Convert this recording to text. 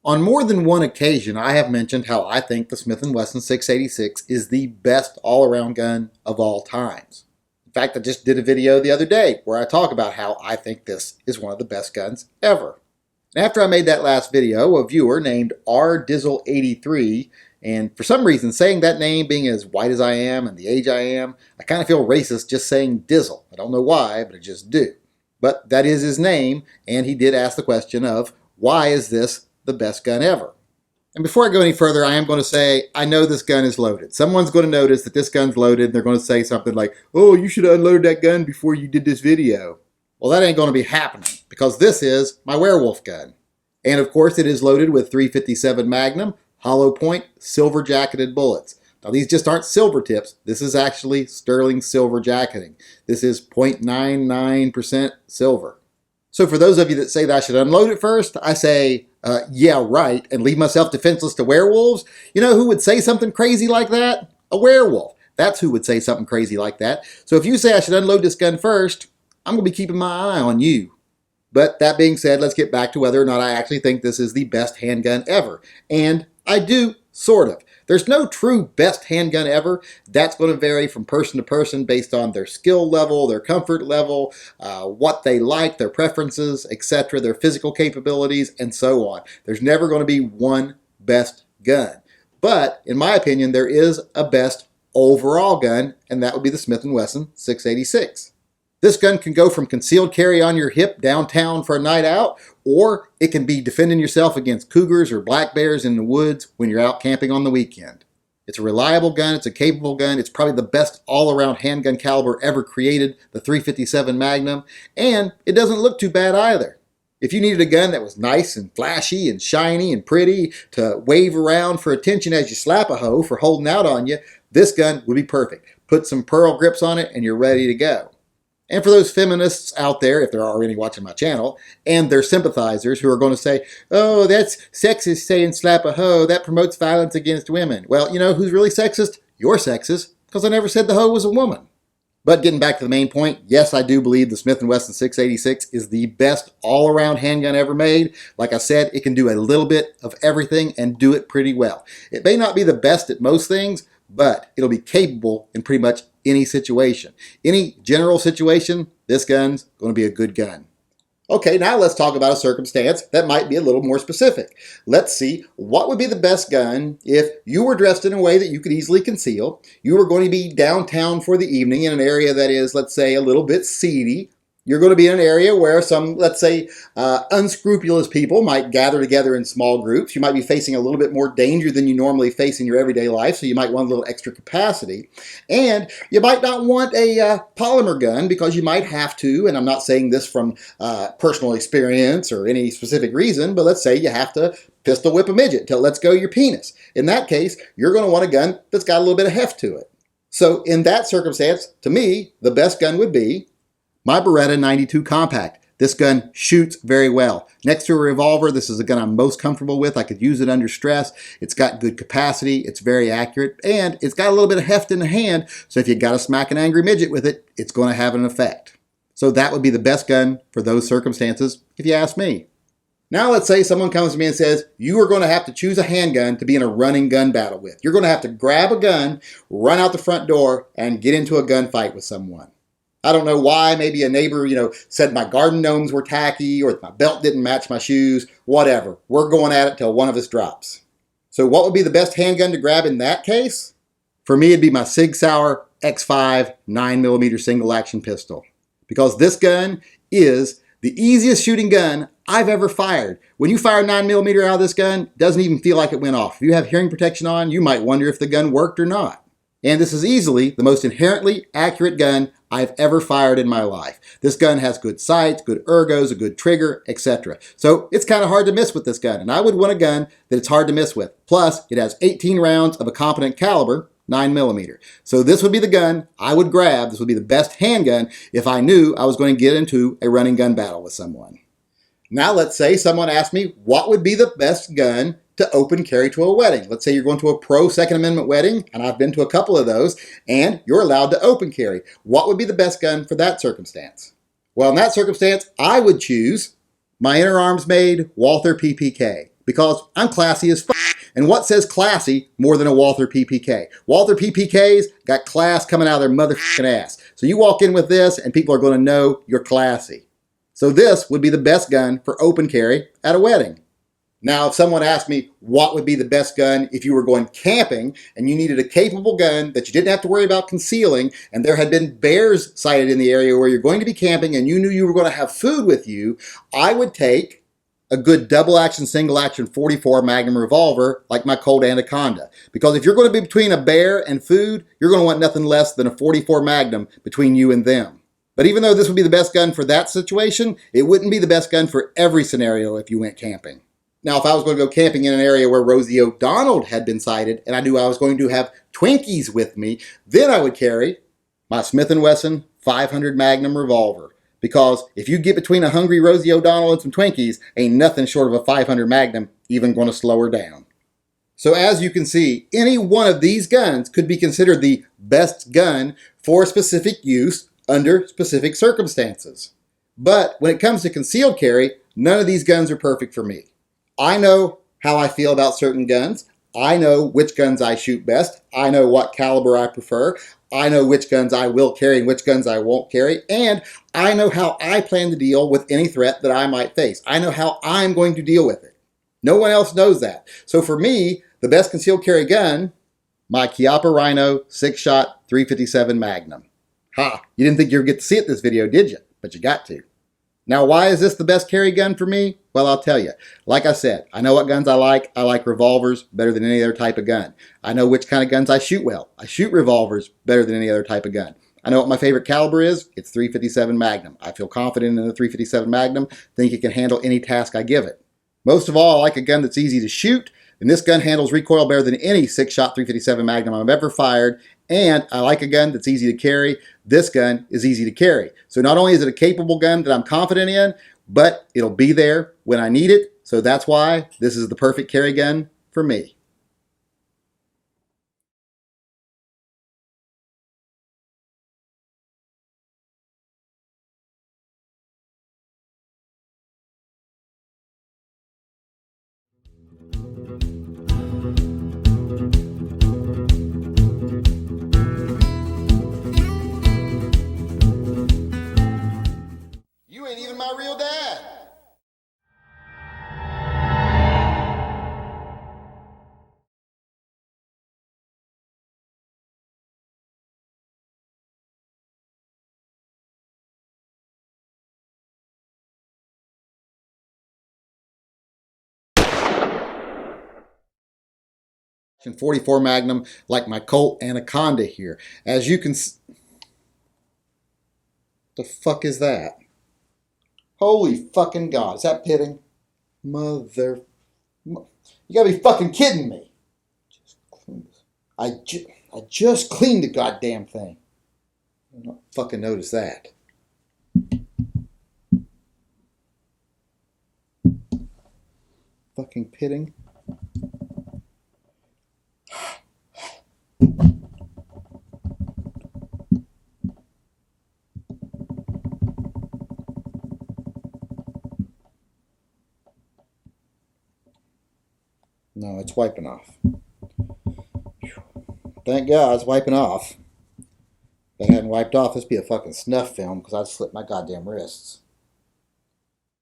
On more than one occasion, I have mentioned how I think the Smith & Wesson 686 is the best all-around gun of all times. In fact, I just did a video the other day where I talk about how I think this is one of the best guns ever. And after I made that last video, a viewer named rdizzle83, and for some reason saying that name being as white as I am and the age I am, I kind of feel racist just saying Dizzle. I don't know why, but I just do. But that is his name, and he did ask the question of, why is this the best gun ever? And before I go any further, I am going to say, I know this gun is loaded. Someone's going to notice that this gun's loaded, and they're going to say something like, oh, you should have unloaded that gun before you did this video. Well, that ain't going to be happening, because this is my werewolf gun. And of course, it is loaded with 357 Magnum, hollow point, silver jacketed bullets. Now, these just aren't silver tips. This is actually sterling silver jacketing. This is 0.99% silver. So for those of you that say that I should unload it first, I say, yeah, right, and leave myself defenseless to werewolves. You know who would say something crazy like that? A werewolf. That's who would say something crazy like that. So if you say I should unload this gun first, I'm going to be keeping my eye on you. But that being said, let's get back to whether or not I actually think this is the best handgun ever. And I do, sort of. There's no true best handgun ever. That's going to vary from person to person based on their skill level, their comfort level, what they like, their preferences, etc., their physical capabilities, and so on. There's never going to be one best gun. But, in my opinion, there is a best overall gun, and that would be the Smith & Wesson 686. This gun can go from concealed carry on your hip downtown for a night out, or it can be defending yourself against cougars or black bears in the woods when you're out camping on the weekend. It's a reliable gun, it's a capable gun, it's probably the best all-around handgun caliber ever created, the 357 Magnum, and it doesn't look too bad either. If you needed a gun that was nice and flashy and shiny and pretty to wave around for attention as you slap a hoe for holding out on you, this gun would be perfect. Put some pearl grips on it and you're ready to go. And for those feminists out there, if there are any watching my channel, and their sympathizers who are going to say, oh, that's sexist saying slap a hoe, that promotes violence against women. Well, you know who's really sexist? You're sexist, because I never said the hoe was a woman. But getting back to the main point, yes, I do believe the Smith & Wesson 686 is the best all-around handgun ever made. Like I said, it can do a little bit of everything and do it pretty well. It may not be the best at most things, but it'll be capable in pretty much any situation. Any general situation, this gun's going to be a good gun. Okay, now let's talk about a circumstance that might be a little more specific. Let's see, what would be the best gun if you were dressed in a way that you could easily conceal, you were going to be downtown for the evening in an area that is, let's say, a little bit seedy. You're going to be in an area where some, let's say, unscrupulous people might gather together in small groups. You might be facing a little bit more danger than you normally face in your everyday life, so you might want a little extra capacity. And you might not want a polymer gun because you might have to, and I'm not saying this from personal experience or any specific reason, but let's say you have to pistol whip a midget till it lets go your penis. In that case, you're going to want a gun that's got a little bit of heft to it. So in that circumstance, to me, the best gun would be my Beretta 92 Compact. This gun shoots very well. Next to a revolver, this is the gun I'm most comfortable with. I could use it under stress. It's got good capacity. It's very accurate. And it's got a little bit of heft in the hand. So if you got to smack an angry midget with it, it's going to have an effect. So that would be the best gun for those circumstances, if you ask me. Now let's say someone comes to me and says, you are going to have to choose a handgun to be in a running gun battle with. You're going to have to grab a gun, run out the front door, and get into a gunfight with someone. I don't know why, maybe a neighbor, said my garden gnomes were tacky or my belt didn't match my shoes, whatever. We're going at it till one of us drops. So what would be the best handgun to grab in that case? For me, it'd be my Sig Sauer X5 9mm single action pistol. Because this gun is the easiest shooting gun I've ever fired. When you fire 9mm out of this gun, it doesn't even feel like it went off. If you have hearing protection on, you might wonder if the gun worked or not. And this is easily the most inherently accurate gun I've ever fired in my life. This gun has good sights, good ergos, a good trigger, etc. So it's kind of hard to miss with this gun, and I would want a gun that it's hard to miss with. Plus, it has 18 rounds of a competent caliber, 9mm. So this would be the gun I would grab. This would be the best handgun if I knew I was going to get into a running gun battle with someone. Now let's say someone asked me what would be the best gun to open carry to a wedding. Let's say you're going to a pro Second Amendment wedding, and I've been to a couple of those, and you're allowed to open carry. What would be the best gun for that circumstance? Well, in that circumstance, I would choose my Inner Arms Made Walther PPK. because I'm classy as fuck. And what says classy more than a Walther PPK? Walther PPKs got class coming out of their motherfucking ass. So you walk in with this and people are going to know you're classy. So this would be the best gun for open carry at a wedding. Now, if someone asked me what would be the best gun if you were going camping and you needed a capable gun that you didn't have to worry about concealing, and there had been bears sighted in the area where you're going to be camping and you knew you were going to have food with you, I would take a good double action, single action 44 Magnum revolver like my Colt Anaconda. Because if you're going to be between a bear and food, you're going to want nothing less than a 44 Magnum between you and them. But even though this would be the best gun for that situation, it wouldn't be the best gun for every scenario if you went camping. Now, if I was going to go camping in an area where Rosie O'Donnell had been sighted and I knew I was going to have Twinkies with me, then I would carry my Smith & Wesson 500 Magnum revolver. Because if you get between a hungry Rosie O'Donnell and some Twinkies, ain't nothing short of a 500 Magnum even going to slow her down. So as you can see, any one of these guns could be considered the best gun for specific use under specific circumstances. But when it comes to concealed carry, none of these guns are perfect for me. I know how I feel about certain guns. I know which guns I shoot best. I know what caliber I prefer. I know which guns I will carry and which guns I won't carry. And I know how I plan to deal with any threat that I might face. I know how I'm going to deal with it. No one else knows that. So for me, the best concealed carry gun, my Chiappa Rhino 6-shot 357 Magnum. Ha! You didn't think you would get to see it this video, did you? But you got to. Now, why is this the best carry gun for me? Well, I'll tell you. Like I said, I know what guns I like. I like revolvers better than any other type of gun. I know which kind of guns I shoot well. I shoot revolvers better than any other type of gun. I know what my favorite caliber is. It's 357 Magnum. I feel confident in the 357 Magnum. Think it can handle any task I give it. Most of all, I like a gun that's easy to shoot. And this gun handles recoil better than any 6-shot 357 Magnum I've ever fired. And I like a gun that's easy to carry. This gun is easy to carry. So not only is it a capable gun that I'm confident in, but it'll be there when I need it. So that's why this is the perfect carry gun for me. You ain't even my real dad. And 44 Magnum like my Colt Anaconda here. As you can see, the fuck is that? Holy fucking God, is that pitting? Mother, you gotta be fucking kidding me. I just cleaned the goddamn thing. I don't fucking notice that. Fucking pitting. No, it's wiping off. Thank God it's wiping off. If it hadn't wiped off, this would be a fucking snuff film because I'd slit my goddamn wrists.